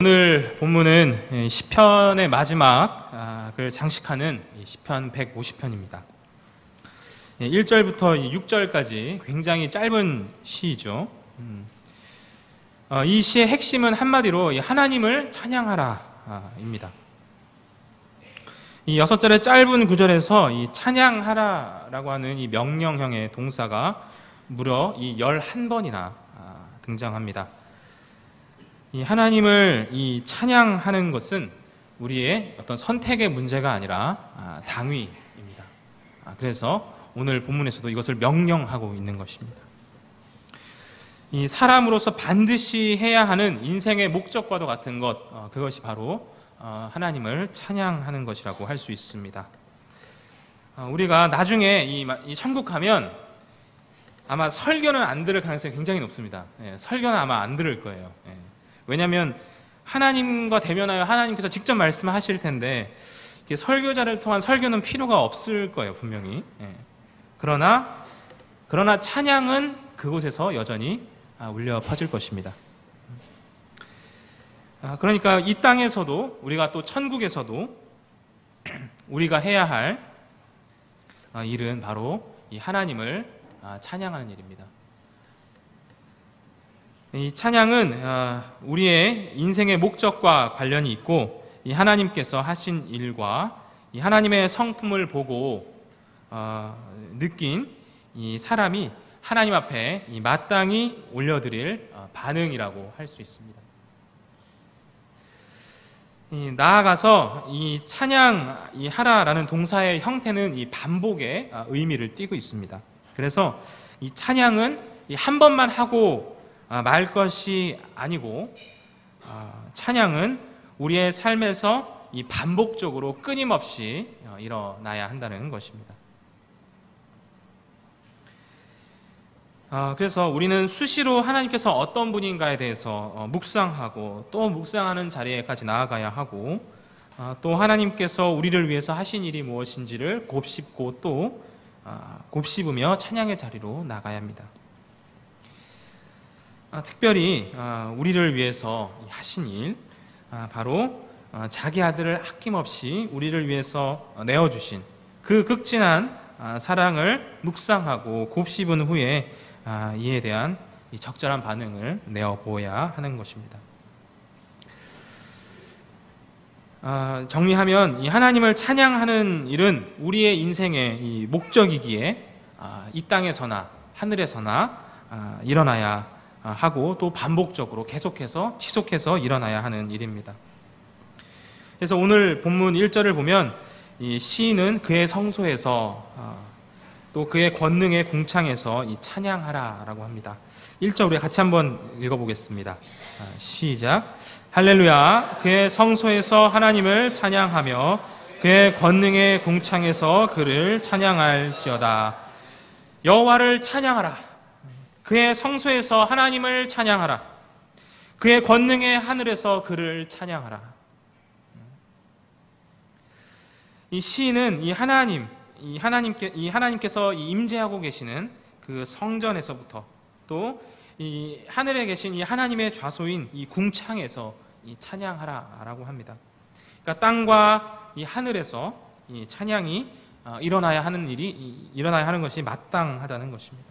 오늘 본문은 시편의 마지막을 장식하는 시편 150편입니다. 1절부터 6절까지 굉장히 짧은 시이죠. 이 시의 핵심은 한마디로 하나님을 찬양하라입니다. 이 6절의 짧은 구절에서 이 찬양하라라고 하는 이 명령형의 동사가 무려 이 11번이나 등장합니다. 이 하나님을 이 찬양하는 것은 우리의 어떤 선택의 문제가 아니라 당위입니다. 그래서 오늘 본문에서도 이것을 명령하고 있는 것입니다. 이 사람으로서 반드시 해야 하는 인생의 목적과도 같은 것, 그것이 바로 하나님을 찬양하는 것이라고 할 수 있습니다. 우리가 나중에 이 천국 가면 아마 설교는 안 들을 가능성이 굉장히 높습니다. 설교는 아마 안 들을 거예요. 왜냐하면 하나님과 대면하여 하나님께서 직접 말씀하실 텐데 설교자를 통한 설교는 필요가 없을 거예요, 분명히. 그러나 찬양은 그곳에서 여전히 울려 퍼질 것입니다. 그러니까 이 땅에서도 우리가 또 천국에서도 우리가 해야 할 일은 바로 이 하나님을 찬양하는 일입니다. 이 찬양은 우리의 인생의 목적과 관련이 있고 이 하나님께서 하신 일과 이 하나님의 성품을 보고 느낀 이 사람이 하나님 앞에 이 마땅히 올려드릴 반응이라고 할 수 있습니다. 나아가서 이 찬양 이 하라라는 동사의 형태는 이 반복의 의미를 띠고 있습니다. 그래서 이 찬양은 한 번만 하고 말 것이 아니고 찬양은 우리의 삶에서 이 반복적으로 끊임없이 일어나야 한다는 것입니다. 그래서 우리는 수시로 하나님께서 어떤 분인가에 대해서 묵상하고 또 묵상하는 자리에까지 나아가야 하고 또 하나님께서 우리를 위해서 하신 일이 무엇인지를 곱씹고 또 곱씹으며 찬양의 자리로 나가야 합니다. 특별히 우리를 위해서 하신 일, 바로 자기 아들을 아낌없이 우리를 위해서 내어주신 그 극진한 사랑을 묵상하고 곱씹은 후에 이에 대한 이 적절한 반응을 내어보아야 하는 것입니다. 정리하면 이 하나님을 찬양하는 일은 우리의 인생의 이 목적이기에 이 땅에서나 하늘에서나 일어나야 하고 또 반복적으로 계속해서 지속해서 일어나야 하는 일입니다. 그래서 오늘 본문 1절을 보면 이 시인은 그의 성소에서 또 그의 권능의 궁창에서 이 찬양하라라고 합니다. 1절 우리 같이 한번 읽어보겠습니다. 시작. 할렐루야. 그의 성소에서 하나님을 찬양하며 그의 권능의 궁창에서 그를 찬양할지어다. 여호와를 찬양하라. 그의 성소에서 하나님을 찬양하라. 그의 권능의 하늘에서 그를 찬양하라. 이 시인은 이 하나님께서 임재하고 계시는 그 성전에서부터 또 이 하늘에 계신 이 하나님의 좌소인 이 궁창에서 이 찬양하라라고 합니다. 그러니까 땅과 이 하늘에서 이 찬양이 일어나야 하는 것이 마땅하다는 것입니다.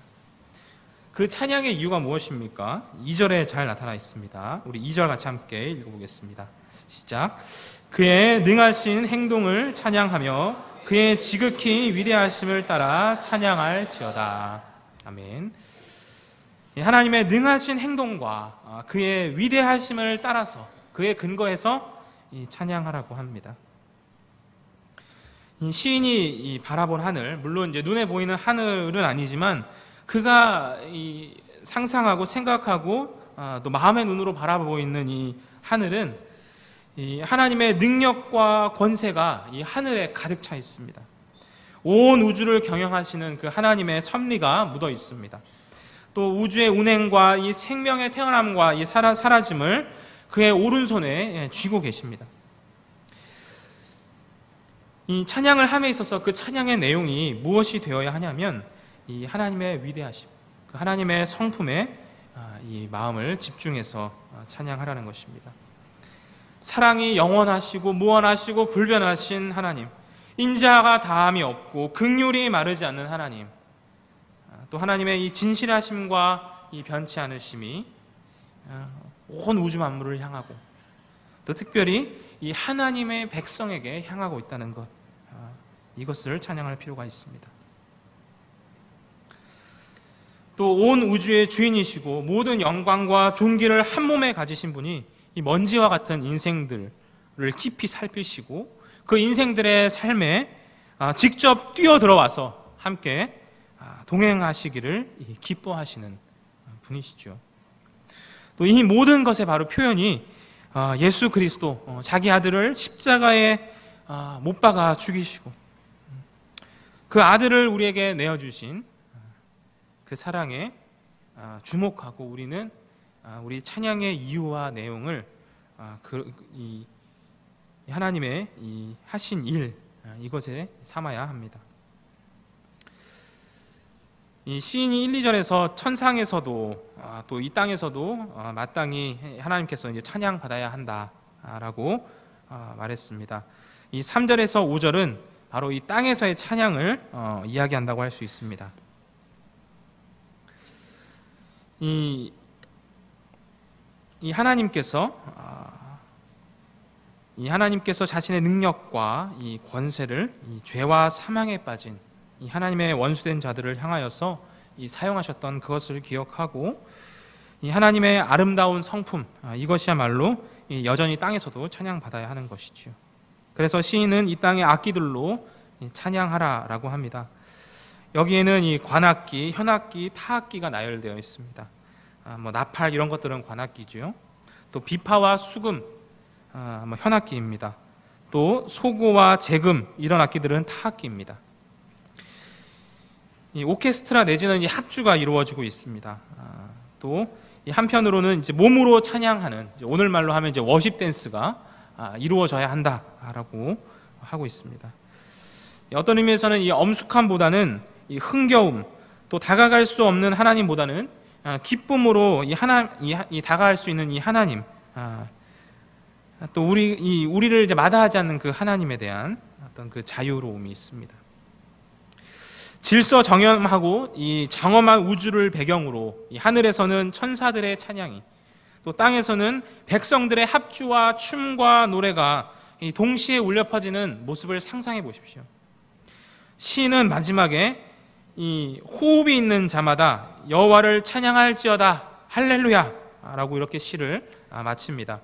그 찬양의 이유가 무엇입니까? 2절에 잘 나타나 있습니다. 우리 2절 같이 함께 읽어보겠습니다. 시작. 그의 능하신 행동을 찬양하며 그의 지극히 위대하심을 따라 찬양할지어다. 아멘. 하나님의 능하신 행동과 그의 위대하심을 따라서 그의 근거에서 찬양하라고 합니다. 이 시인이 바라본 하늘, 물론 이제 눈에 보이는 하늘은 아니지만 그가 상상하고 생각하고 또 마음의 눈으로 바라보고 있는 이 하늘은 이 하나님의 능력과 권세가 이 하늘에 가득 차 있습니다. 온 우주를 경영하시는 그 하나님의 섭리가 묻어 있습니다. 또 우주의 운행과 이 생명의 태어남과 이 사라짐을 그의 오른손에 쥐고 계십니다. 이 찬양을 함에 있어서 그 찬양의 내용이 무엇이 되어야 하냐면 이 하나님의 위대하심, 그 하나님의 성품에 이 마음을 집중해서 찬양하라는 것입니다. 사랑이 영원하시고 무한하시고 불변하신 하나님, 인자가 다함이 없고 긍휼이 마르지 않는 하나님, 또 하나님의 이 진실하심과 이 변치 않으심이 온 우주 만물을 향하고 또 특별히 이 하나님의 백성에게 향하고 있다는 것, 이것을 찬양할 필요가 있습니다. 또 온 우주의 주인이시고 모든 영광과 존귀를 한 몸에 가지신 분이 이 먼지와 같은 인생들을 깊이 살피시고 그 인생들의 삶에 직접 뛰어들어와서 함께 동행하시기를 기뻐하시는 분이시죠. 또 이 모든 것의 바로 표현이 예수 그리스도, 자기 아들을 십자가에 못 박아 죽이시고 그 아들을 우리에게 내어주신 그 사랑에 주목하고 우리는 우리 찬양의 이유와 내용을 이 하나님의 이 하신 일, 이것에 삼아야 합니다. 이 시인이 1, 2절에서 천상에서도 또 이 땅에서도 마땅히 하나님께서 이제 찬양 받아야 한다라고 말했습니다. 이 3절에서 5절은 바로 이 땅에서의 찬양을 이야기한다고 할 수 있습니다. 이 하나님께서 자신의 능력과 이 권세를 이 죄와 사망에 빠진 이 하나님의 원수된 자들을 향하여서 이 사용하셨던 그것을 기억하고 이 하나님의 아름다운 성품, 이것이야말로 여전히 땅에서도 찬양받아야 하는 것이지요. 그래서 시인은 이 땅의 악기들로 찬양하라라고 합니다. 여기에는 이 관악기, 현악기, 타악기가 나열되어 있습니다. 나팔 이런 것들은 관악기죠. 또 비파와 수금, 현악기입니다. 또 소고와 재금 이런 악기들은 타악기입니다. 이 오케스트라 내지는 이 합주가 이루어지고 있습니다. 또 이 한편으로는 이제 몸으로 찬양하는, 오늘 말로 하면 이제 워십 댄스가 이루어져야 한다라고 하고 있습니다. 어떤 의미에서는 이 엄숙함보다는 이 흥겨움, 또 다가갈 수 없는 하나님보다는 기쁨으로 이 다가갈 수 있는 이 하나님, 또 우리를 이제 마다하지 않는 그 하나님에 대한 어떤 그 자유로움이 있습니다. 질서 정연하고 이 장엄한 우주를 배경으로 이 하늘에서는 천사들의 찬양이, 또 땅에서는 백성들의 합주와 춤과 노래가 동시에 울려 퍼지는 모습을 상상해 보십시오. 시인은 마지막에 이 호흡이 있는 자마다 여호와를 찬양할지어다 할렐루야 라고 이렇게 시를 마칩니다.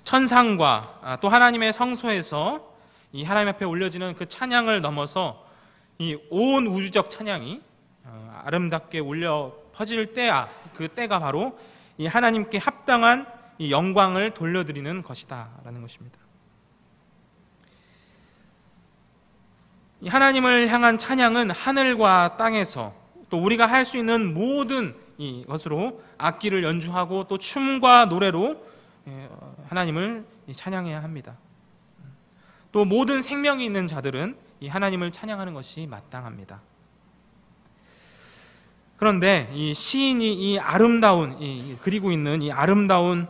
천상과 또 하나님의 성소에서 이 하나님 앞에 올려지는 그 찬양을 넘어서 이 온 우주적 찬양이 아름답게 울려 퍼질 때야, 그 때가 바로 이 하나님께 합당한 이 영광을 돌려드리는 것이다라는 것입니다. 이 하나님을 향한 찬양은 하늘과 땅에서 또 우리가 할 수 있는 모든 이것으로 악기를 연주하고 또 춤과 노래로 하나님을 찬양해야 합니다. 또 모든 생명이 있는 자들은 이 하나님을 찬양하는 것이 마땅합니다. 그런데 이 시인이 이 아름다운 그리고 있는 이 아름다운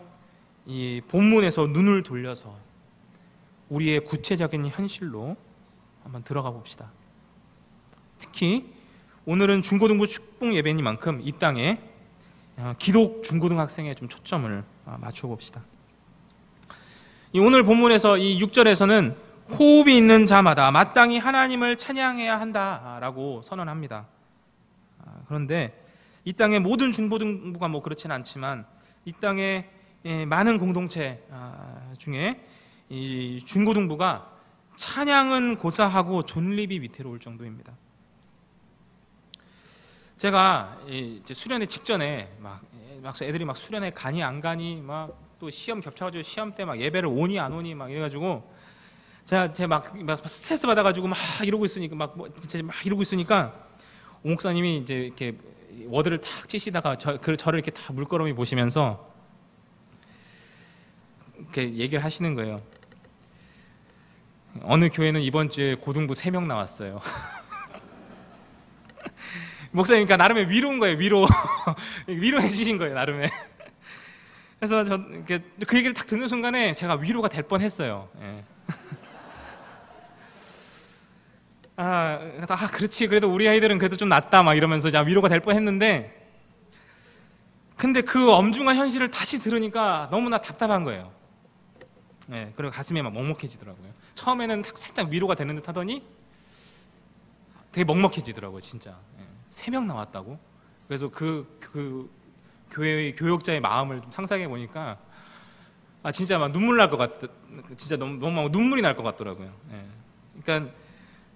이 본문에서 눈을 돌려서 우리의 구체적인 현실로 한번 들어가 봅시다. 특히 오늘은 중고등부 축복 예배니만큼 이 땅에 기독 중고등학생에 좀 초점을 맞춰 봅시다. 오늘 본문에서 이 6절에서는 호흡이 있는 자마다 마땅히 하나님을 찬양해야 한다라고 선언합니다. 그런데 이 땅의 모든 중고등부가 그렇지는 않지만 이 땅의 많은 공동체 중에 이 중고등부가 찬양은 고사하고 존립이 위태로울 정도입니다. 제가 이제 수련회 직전에 막 애들이 막 수련회 가니 안 가니 막 또 시험 겹쳐가지고 시험 때 막 예배를 오니 안 오니 막 이래가지고 제가 막 스트레스 받아가지고 막 이러고 있으니까 오 목사님이 이제 이렇게 워드를 탁 치시다가 저를 이렇게 다 물끄러미 보시면서 이렇게 얘기를 하시는 거예요. 어느 교회는 이번 주에 고등부 3명 나왔어요. 목사님, 그러니까 나름의 위로인 거예요. 위로해 주신 거예요, 나름의. 그래서 그 얘기를 딱 듣는 순간에 제가 위로가 될 뻔했어요. 예. 그렇지. 그래도 우리 아이들은 그래도 좀 낫다 막 이러면서 위로가 될 뻔했는데, 근데 그 엄중한 현실을 다시 들으니까 너무나 답답한 거예요. 예, 그리고 가슴이 막 먹먹해지더라고요. 처음에는 살짝 위로가 되는 듯 하더니 되게 먹먹해지더라고요, 진짜. 예, 3명 나왔다고? 그래서 그 교회의 교역자의 마음을 좀 상상해 보니까 진짜 막 눈물 날 것 진짜 너무 눈물이 날 것 같더라고요. 예. 그러니까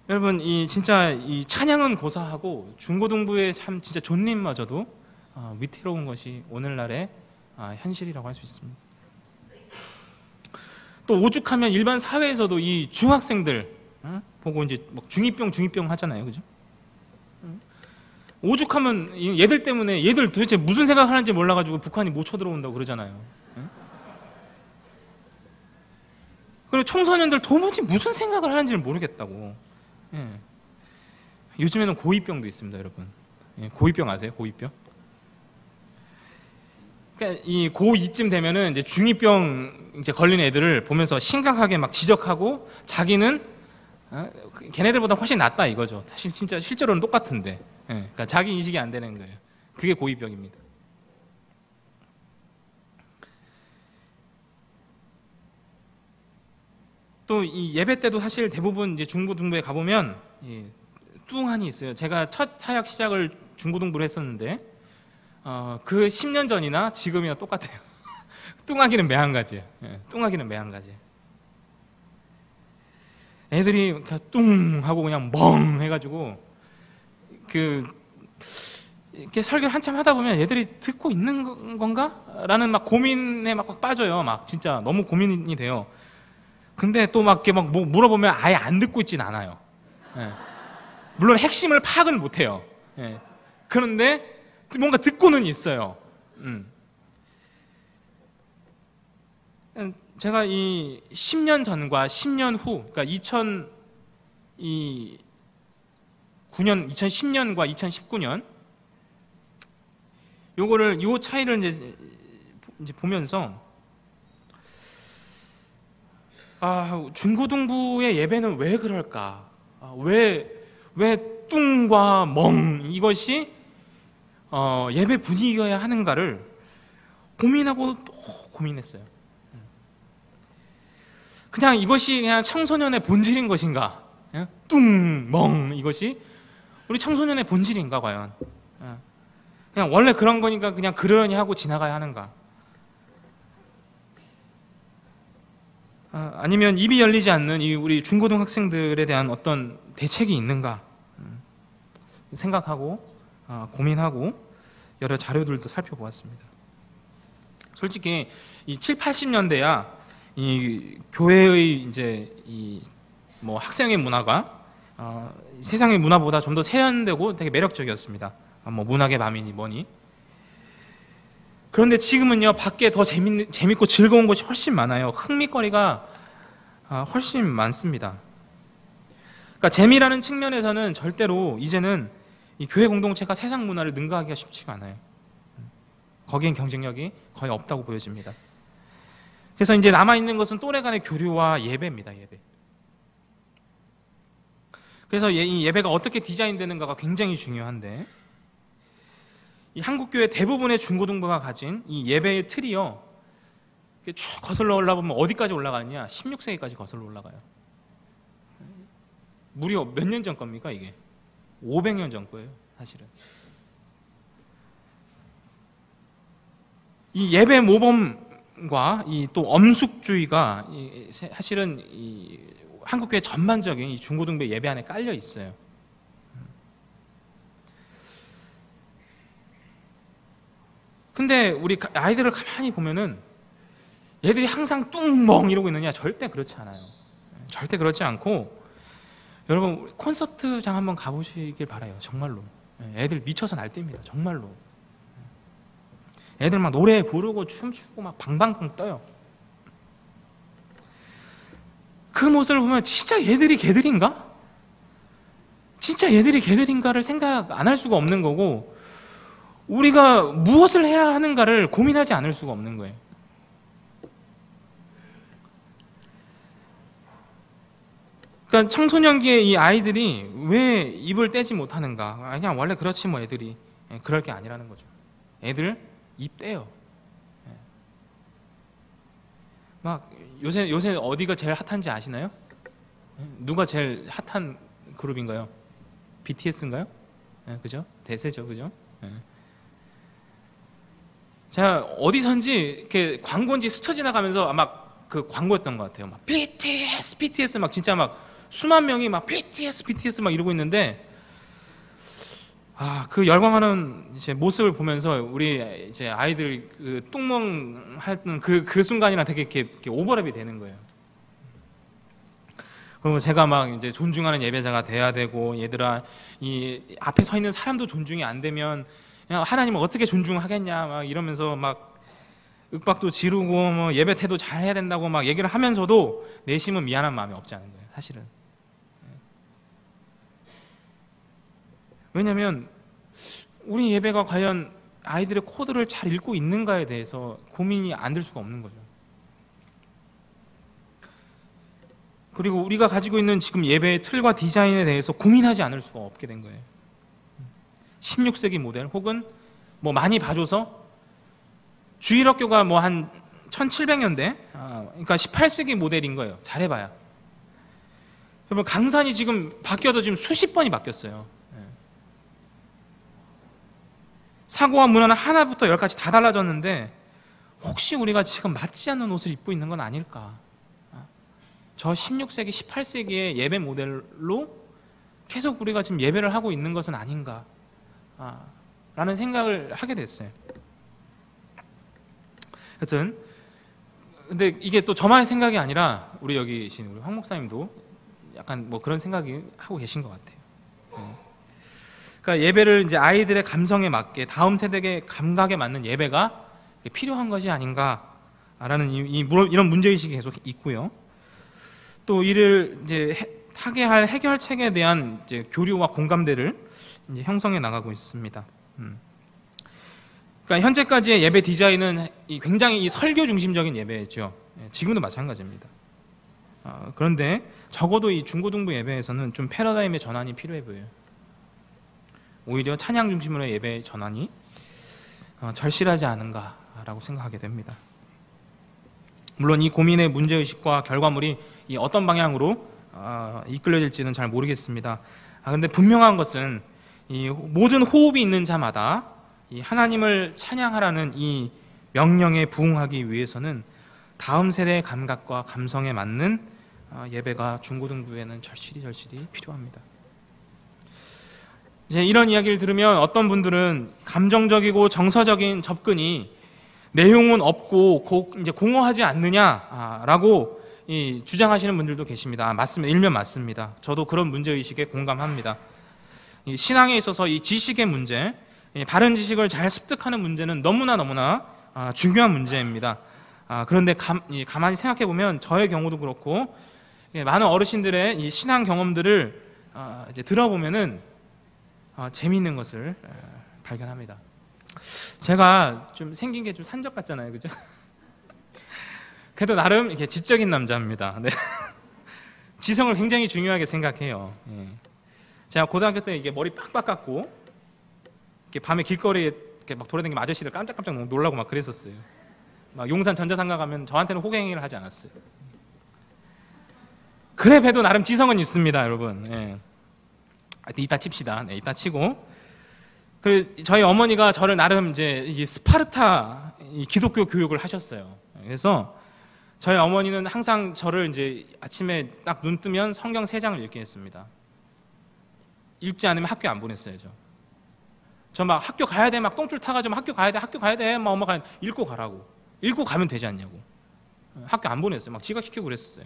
여러분, 진짜 이 찬양은 고사하고 중고등부의 참 진짜 존립마저도 위태로운 것이 오늘날의 현실이라고 할 수 있습니다. 또 오죽하면 일반 사회에서도 이 중학생들 보고 이제 막 중이병 하잖아요, 그죠? 오죽하면 얘들 때문에 얘들 도대체 무슨 생각하는지 몰라가지고 북한이 못 쳐들어온다고 그러잖아요. 그리고 청소년들 도무지 무슨 생각을 하는지를 모르겠다고. 예. 요즘에는 고이병도 있습니다, 여러분. 예, 고이병 아세요? 고이병? 그러니까 이 고2쯤 되면은 이제 중이병 이제 걸린 애들을 보면서 심각하게 막 지적하고 자기는 걔네들보다 훨씬 낫다 이거죠. 사실 진짜 실제로는 똑같은데. 예, 그러니까 자기 인식이 안 되는 거예요. 그게 고이병입니다. 또 이 예배 때도 사실 대부분 이제 중고등부에 가보면 뚱한이 있어요. 제가 첫 사역 시작을 중고등부로 했었는데 그 10년 전이나 지금이나 똑같아요. 뚱하기는 매한가지예요. 예, 뚱하기는 매한가지. 애들이 그냥 뚱 하고 그냥 멍 해가지고 이렇게 설교를 한참 하다 보면 얘들이 듣고 있는 건가? 라는 막 고민에 막 빠져요. 막 진짜 너무 고민이 돼요. 근데 또 막 이렇게 막 뭐 물어보면 아예 안 듣고 있진 않아요. 예. 물론 핵심을 파악을 못 해요. 예. 그런데 뭔가 듣고는 있어요. 제가 이 10년 전과 10년 후, 그러니까 2010년과 2019년 요 차이를 이제 보면서 중고등부의 예배는 왜 그럴까? 왜 뚱과 멍 이것이 예배 분위기여야 하는가를 고민하고 또 고민했어요. 그냥 이것이 그냥 청소년의 본질인 것인가? 뚱, 멍 이것이 우리 청소년의 본질인가 과연? 그냥 원래 그런 거니까 그냥 그러려니 하고 지나가야 하는가? 아니면 입이 열리지 않는 이 우리 중고등학생들에 대한 어떤 대책이 있는가? 생각하고 고민하고 여러 자료들도 살펴보았습니다. 솔직히 이 7, 80년대야 이 교회의 이제 뭐 학생의 문화가 세상의 문화보다 좀 더 세련되고 되게 매력적이었습니다. 뭐 문학의 맘이니 뭐니. 그런데 지금은요, 밖에 더 재밌고 즐거운 것이 훨씬 많아요. 흥미거리가 훨씬 많습니다. 그러니까 재미라는 측면에서는 절대로 이제는 이 교회 공동체가 세상 문화를 능가하기가 쉽지가 않아요. 거기엔 경쟁력이 거의 없다고 보여집니다. 그래서 이제 남아있는 것은 또래 간의 교류와 예배입니다. 예배. 그래서 이 예배가 어떻게 디자인되는가가 굉장히 중요한데, 이 한국교회 대부분의 중고등부가 가진 이 예배의 틀이요, 쭉 거슬러 올라보면 어디까지 올라가느냐? 16세기까지 거슬러 올라가요. 무려 몇 년 전 겁니까 이게? 500년 전 거예요, 사실은. 이 예배 모범과 이 또 엄숙주의가 사실은 이 한국교회 전반적인 이 중고등부 예배 안에 깔려 있어요. 근데 우리 아이들을 가만히 보면은 얘들이 항상 뚱멍 이러고 있느냐? 절대 그렇지 않아요. 절대 그렇지 않고, 여러분 콘서트장 한번 가보시길 바라요. 정말로. 애들 미쳐서 날뛰입니다. 정말로. 애들 막 노래 부르고 춤추고 막 방방방 떠요. 그 모습을 보면 진짜 얘들이 걔들인가? 진짜 얘들이 걔들인가를 생각 안 할 수가 없는 거고, 우리가 무엇을 해야 하는가를 고민하지 않을 수가 없는 거예요. 그러니까 청소년기에 이 아이들이 왜 입을 떼지 못하는가? 그냥 원래 그렇지 뭐 애들이. 그럴 게 아니라는 거죠. 애들 입 떼요. 막 요새 어디가 제일 핫한지 아시나요? 누가 제일 핫한 그룹인가요? BTS인가요? 그죠? 대세죠, 그죠? 제가 어디선지 이렇게 광고인지 스쳐 지나가면서 막 그 광고였던 것 같아요. 막 BTS 막 진짜 막 수만 명이 막 BTS 막 이러고 있는데, 그 열광하는 이제 모습을 보면서 우리 이제 아이들 그 뚱멍 할때 그 순간이랑 되게 이렇게 오버랩이 되는 거예요. 그리고 제가 막 이제 존중하는 예배자가 돼야 되고, 얘들아 이 앞에 서 있는 사람도 존중이 안 되면 그냥 하나님을 어떻게 존중하겠냐 막 이러면서 막 윽박도 지르고 뭐 예배 태도 잘 해야 된다고 막 얘기를 하면서도 내심은 미안한 마음이 없지 않은 거예요, 사실은. 왜냐하면 우리 예배가 과연 아이들의 코드를 잘 읽고 있는가에 대해서 고민이 안 될 수가 없는 거죠. 그리고 우리가 가지고 있는 지금 예배의 틀과 디자인에 대해서 고민하지 않을 수가 없게 된 거예요. 16세기 모델 혹은 뭐 많이 봐줘서 주일학교가 뭐 한 1700년대, 그러니까 18세기 모델인 거예요. 잘해봐야. 여러분, 강산이 지금 바뀌어도 지금 수십 번이 바뀌었어요. 사고와 문화는 하나부터 열까지 다 달라졌는데, 혹시 우리가 지금 맞지 않는 옷을 입고 있는 건 아닐까? 저 16세기, 18세기의 예배 모델로 계속 우리가 지금 예배를 하고 있는 것은 아닌가? 라는 생각을 하게 됐어요. 하여튼, 근데 이게 또 저만의 생각이 아니라 우리 여기 계신 우리 황 목사님도 약간 뭐 그런 생각이 하고 계신 것 같아요. 그러니까 예배를 이제 아이들의 감성에 맞게, 다음 세대의 감각에 맞는 예배가 필요한 것이 아닌가라는 이런 문제의식이 계속 있고요. 또 이를 이제 하게 할 해결책에 대한 이제 교류와 공감대를 이제 형성해 나가고 있습니다. 그러니까 현재까지의 예배 디자인은 굉장히 설교 중심적인 예배죠. 지금도 마찬가지입니다. 그런데 적어도 이 중고등부 예배에서는 좀 패러다임의 전환이 필요해 보여요. 오히려 찬양 중심으로의 예배의 전환이 절실하지 않은가라고 생각하게 됩니다. 물론 이 고민의 문제의식과 결과물이 어떤 방향으로 이끌려질지는 잘 모르겠습니다. 그런데 분명한 것은 이 모든 호흡이 있는 자마다 이 하나님을 찬양하라는 이 명령에 부응하기 위해서는 다음 세대의 감각과 감성에 맞는 예배가 중고등부에는 절실히 필요합니다. 이제 이런 이야기를 들으면 어떤 분들은 감정적이고 정서적인 접근이 내용은 없고 이제 공허하지 않느냐라고 주장하시는 분들도 계십니다. 맞습니다. 일면 맞습니다. 저도 그런 문제의식에 공감합니다. 신앙에 있어서 이 지식의 문제, 바른 지식을 잘 습득하는 문제는 너무나 중요한 문제입니다. 그런데 가만히 생각해 보면 저의 경우도 그렇고 많은 어르신들의 이 신앙 경험들을 이제 들어보면은 재미있는 것을 발견합니다. 제가 좀 생긴 게 좀 산적 같잖아요, 그죠? 그래도 나름 이렇게 지적인 남자입니다. 네. 지성을 굉장히 중요하게 생각해요. 제가 고등학교 때 이게 머리 빡빡 깎고 이렇게 밤에 길거리에 이렇게 막 돌아다니는 아저씨들 깜짝깜짝 놀라고 막 그랬었어요. 막 용산 전자상가 가면 저한테는 호갱행위를 하지 않았어요. 그래 봬도 나름 지성은 있습니다, 여러분. 이따 칩시다. 네, 이따 치고. 그리고 저희 어머니가 저를 나름 이제 이 스파르타 기독교 교육을 하셨어요. 그래서 저희 어머니는 항상 저를 이제 아침에 딱 눈 뜨면 성경 3장을 읽게 했습니다. 읽지 않으면 학교에 안 보냈어요, 저 막 학교 가야 돼, 막 똥줄 타가지고 학교 가야 돼, 막 엄마가 읽고 가라고. 읽고 가면 되지 않냐고. 학교 안 보냈어요. 막 지각시키고 그랬었어요.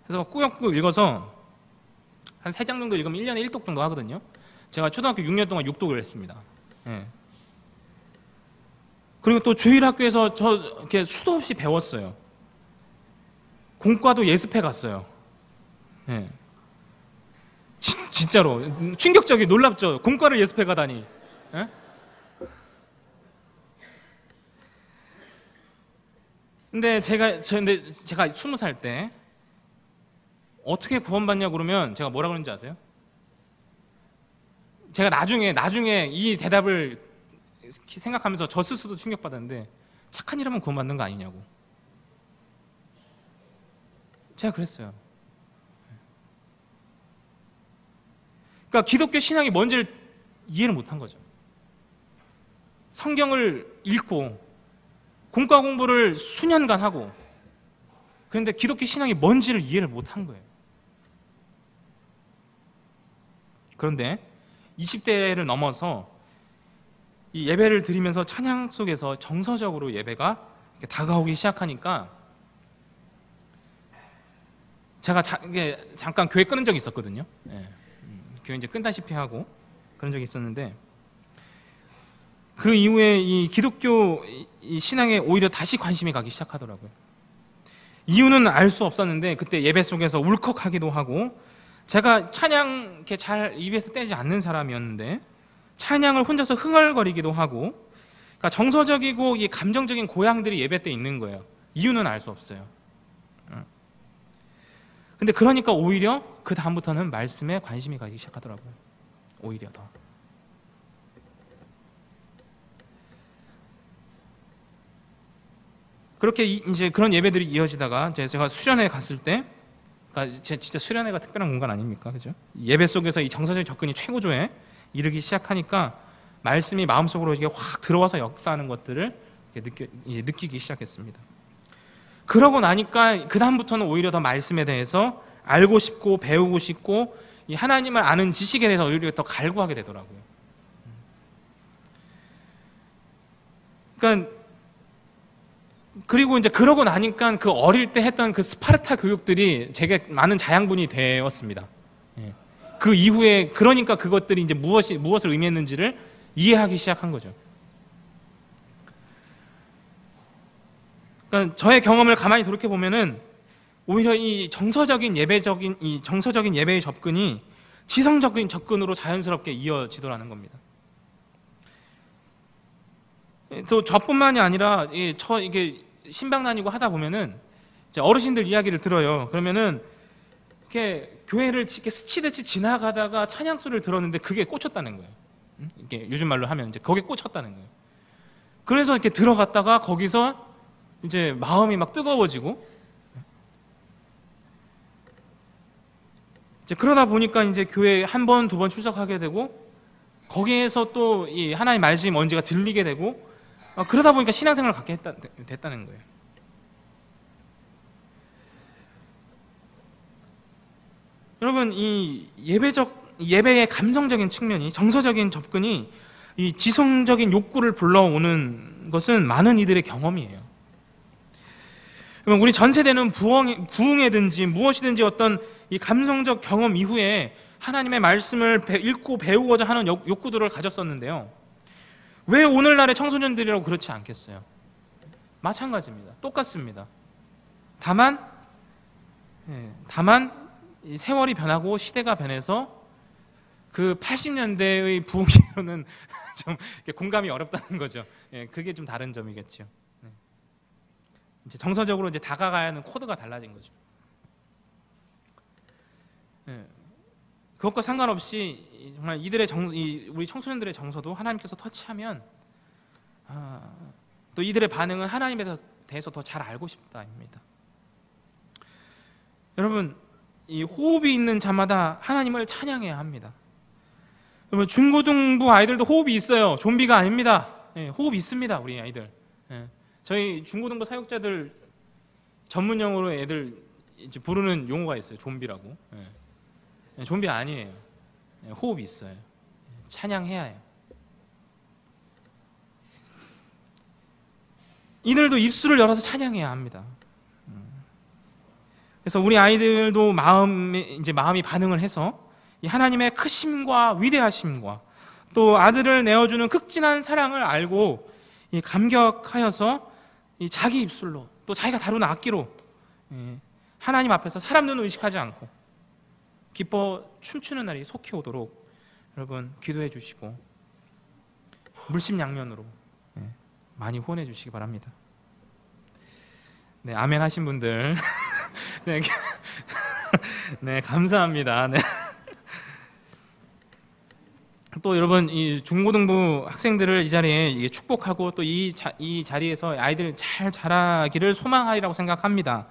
그래서 막 꾸역꾸역 읽어서 한 3장 정도 읽으면 1년에 1독 정도 하거든요. 제가 초등학교 6년 동안 6독을 했습니다. 그리고 또 주일학교에서 저 이렇게 수도 없이 배웠어요. 공과도 예습해 갔어요. 진짜로 충격적이 놀랍죠. 공과를 예습해 가다니. 근데 제가 20살 때 어떻게 구원받냐 그러면 제가 뭐라 그러는지 아세요? 제가 나중에 이 대답을 생각하면서 저 스스로도 충격받았는데, 착한 일 하면 구원받는 거 아니냐고. 제가 그랬어요. 그러니까 기독교 신앙이 뭔지를 이해를 못한 거죠. 성경을 읽고 공과 공부를 수년간 하고, 그런데 기독교 신앙이 뭔지를 이해를 못한 거예요. 그런데 20대를 넘어서 이 예배를 드리면서 찬양 속에서 정서적으로 예배가 이렇게 다가오기 시작하니까, 제가 잠깐 교회 끊은 적이 있었거든요. 예. 교회 이제 끈다시피 하고 그런 적이 있었는데, 그 이후에 이 기독교 이 신앙에 오히려 다시 관심이 가기 시작하더라고요. 이유는 알 수 없었는데 그때 예배 속에서 울컥하기도 하고, 제가 찬양 이렇게 잘 입에서 떼지 않는 사람이었는데 찬양을 혼자서 흥얼거리기도 하고, 그러니까 정서적이고 이 감정적인 고향들이 예배 때 있는 거예요. 이유는 알 수 없어요. 근데 그러니까 오히려 그 다음부터는 말씀에 관심이 가기 시작하더라고요. 오히려 더. 그렇게 이제 그런 예배들이 이어지다가 제가 수련회 갔을 때, 그러니까 진짜 수련회가 특별한 공간 아닙니까, 그죠? 예배 속에서 이 정서적 접근이 최고조에 이르기 시작하니까 말씀이 마음속으로 이게 확 들어와서 역사하는 것들을 느끼기 시작했습니다. 그러고 나니까 그 다음부터는 오히려 더 말씀에 대해서 알고 싶고 배우고 싶고, 이 하나님을 아는 지식에 대해서 오히려 더 갈구하게 되더라고요. 그러니까 그리고 이제 그러고 나니까 그 어릴 때 했던 그 스파르타 교육들이 제게 많은 자양분이 되었습니다. 그 이후에 그러니까 그것들이 이제 무엇을 의미했는지를 이해하기 시작한 거죠. 그러니까 저의 경험을 가만히 돌이켜 보면은 오히려 이 정서적인 예배의 접근이 지성적인 접근으로 자연스럽게 이어지더라는 겁니다. 또 저뿐만이 아니라 이게 신방 다니고 하다 보면은 이제 어르신들 이야기를 들어요. 그러면은 이렇게 교회를 이렇게 스치듯이 지나가다가 찬양 소리를 들었는데 그게 꽂혔다는 거예요. 이게 요즘 말로 하면 이제 거기에 꽂혔다는 거예요. 그래서 이렇게 들어갔다가 거기서 이제 마음이 막 뜨거워지고, 이제 그러다 보니까 이제 교회에 한 번, 두 번 출석하게 되고, 거기에서 또 이 하나님 말씀이 뭔지가 들리게 되고, 그러다 보니까 신앙생활을 갖게 됐다는 거예요. 여러분, 이 예배의 감성적인 측면이, 정서적인 접근이 이 지성적인 욕구를 불러오는 것은 많은 이들의 경험이에요. 우리 전 세대는 부흥회든지 무엇이든지 어떤 이 감성적 경험 이후에 하나님의 말씀을 읽고 배우고자 하는 욕구들을 가졌었는데요. 왜 오늘날의 청소년들이라고 그렇지 않겠어요? 마찬가지입니다. 똑같습니다. 다만 이 세월이 변하고 시대가 변해서 그 80년대의 부흥회로는 좀 공감이 어렵다는 거죠. 그게 좀 다른 점이겠죠. 이제 정서적으로 이제 다가가야 하는 코드가 달라진 거죠. 그것과 상관없이 정말 우리 청소년들의 정서도 하나님께서 터치하면 또 이들의 반응은 하나님에 대해서 더 잘 알고 싶다입니다. 여러분, 이 호흡이 있는 자마다 하나님을 찬양해야 합니다. 여러분, 중고등부 아이들도 호흡이 있어요. 좀비가 아닙니다. 호흡이 있습니다, 우리 아이들. 저희 중고등부 사역자들 전문용어로 애들 이제 부르는 용어가 있어요. 좀비라고. 좀비 아니에요. 호흡이 있어요. 찬양해야 해요. 이들도 입술을 열어서 찬양해야 합니다. 그래서 우리 아이들도 마음이 반응을 해서 이 하나님의 크심과 위대하심과 또 아들을 내어주는 극진한 사랑을 알고 이 감격하여서 이 자기 입술로 또 자기가 다루는 악기로 하나님 앞에서 사람 눈을 의식하지 않고 기뻐 춤추는 날이 속히 오도록 여러분 기도해 주시고 물심양면으로 많이 후원해 주시기 바랍니다. 네, 아멘 하신 분들 네, 네, 감사합니다. 네. 또 여러분, 이 중고등부 학생들을 이 자리에 축복하고 또 이 자리에서 아이들 잘 자라기를 소망하리라고 생각합니다.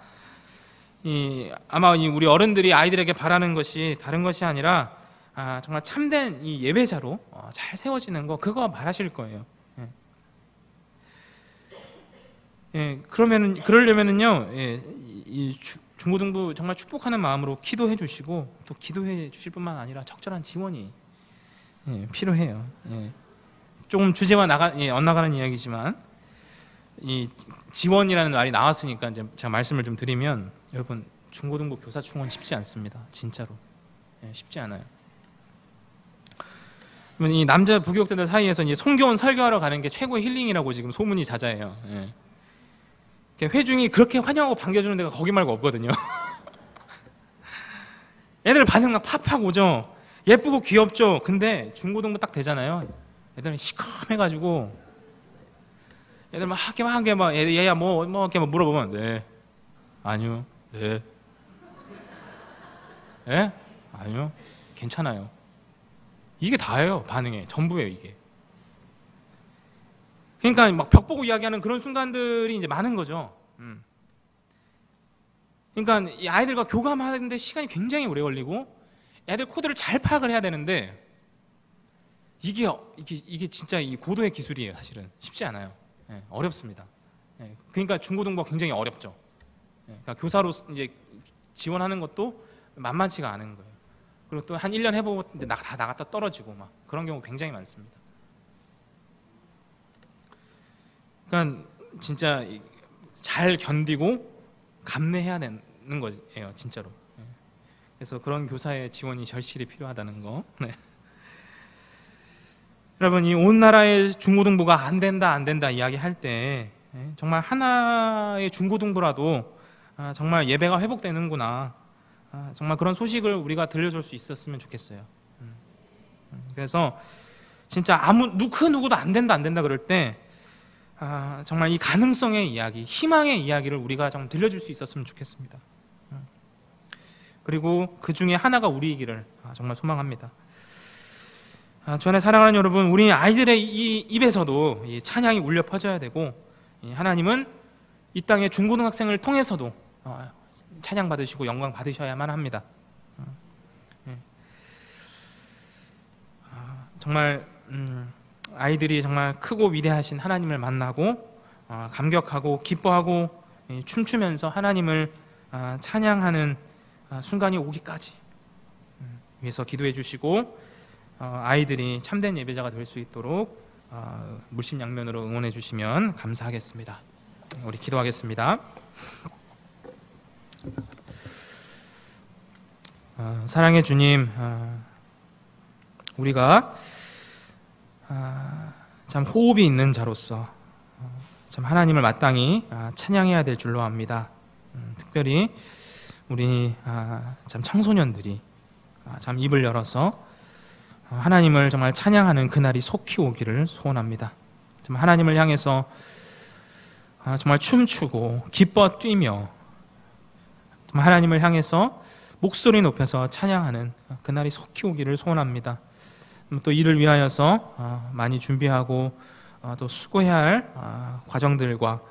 아마 우리 어른들이 아이들에게 바라는 것이 다른 것이 아니라 정말 참된 이 예배자로 잘 세워지는 거, 그거 말하실 거예요. 그러려면은요, 이 중고등부 정말 축복하는 마음으로 기도해 주시고, 또 기도해 주실 뿐만 아니라 적절한 지원이 필요해요. 조금 주제와 엇나가는 이야기지만, 이 지원이라는 말이 나왔으니까 이제 제가 말씀을 좀 드리면, 여러분, 중고등부 교사 충원 쉽지 않습니다. 진짜로. 쉽지 않아요. 이 남자 부교육자들 사이에서 이제 성교원 설교하러 가는 게 최고의 힐링이라고 지금 소문이 자자해요. 회중이 그렇게 환영하고 반겨주는 데가 거기 말고 없거든요. 애들 반응 막 팍팍 오죠. 예쁘고 귀엽죠. 근데 중고등부 딱 되잖아요. 애들은 시커매가지고 애들 막 얘야 뭐 이렇게 물어보면 네, 아니요, 네, 예, 아니요, 괜찮아요. 이게 다예요. 반응에 전부예요. 이게. 그러니까 막 벽 보고 이야기하는 그런 순간들이 이제 많은 거죠. 그러니까 이 아이들과 교감하는데 시간이 굉장히 오래 걸리고, 애들 코드를 잘 파악을 해야 되는데, 이게 진짜 이 고도의 기술이에요. 사실은 쉽지 않아요. 어렵습니다. 그러니까 중고등부가 굉장히 어렵죠. 그러니까 교사로 이제 지원하는 것도 만만치가 않은 거예요. 그리고 또 한 1년 해보고 이제 다 나갔다 떨어지고 막 그런 경우 굉장히 많습니다. 그러니까 진짜 잘 견디고 감내해야 되는 거예요, 진짜로. 그래서 그런 교사의 지원이 절실히 필요하다는 거. 네. 여러분, 이 온 나라의 중고등부가 안 된다 이야기할 때 정말 하나의 중고등부라도 정말 예배가 회복되는구나, 정말 그런 소식을 우리가 들려줄 수 있었으면 좋겠어요. 그래서 진짜 그 누구도 안 된다 그럴 때 정말 이 가능성의 이야기, 희망의 이야기를 우리가 좀 들려줄 수 있었으면 좋겠습니다. 그리고 그 중에 하나가 우리이기를 정말 소망합니다. 전에 사랑하는 여러분, 우리 아이들의 이 입에서도 이 찬양이 울려 퍼져야 되고, 하나님은 이 땅의 중고등학생을 통해서도 찬양 받으시고 영광 받으셔야만 합니다. 정말 아이들이 정말 크고 위대하신 하나님을 만나고 감격하고 기뻐하고 춤추면서 하나님을 찬양하는 순간이 오기까지 위해서 기도해 주시고, 아이들이 참된 예배자가 될 수 있도록 물심양면으로 응원해 주시면 감사하겠습니다. 우리 기도하겠습니다. 사랑의 주님, 우리가 참 호흡이 있는 자로서 참 하나님을 마땅히 찬양해야 될 줄로 압니다. 특별히 우리 참 청소년들이 참 입을 열어서 하나님을 정말 찬양하는 그날이 속히 오기를 소원합니다. 참 하나님을 향해서 정말 춤추고 기뻐 뛰며 정말 하나님을 향해서 목소리 높여서 찬양하는 그날이 속히 오기를 소원합니다. 또 이를 위하여서 많이 준비하고 또 수고해야 할 과정들과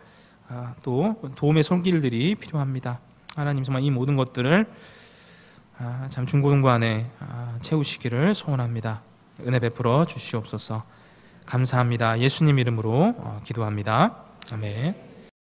또 도움의 손길들이 필요합니다. 하나님, 정말 이 모든 것들을 참 중고등부 안에 채우시기를 소원합니다. 은혜 베풀어 주시옵소서. 감사합니다. 예수님 이름으로 기도합니다. 아멘.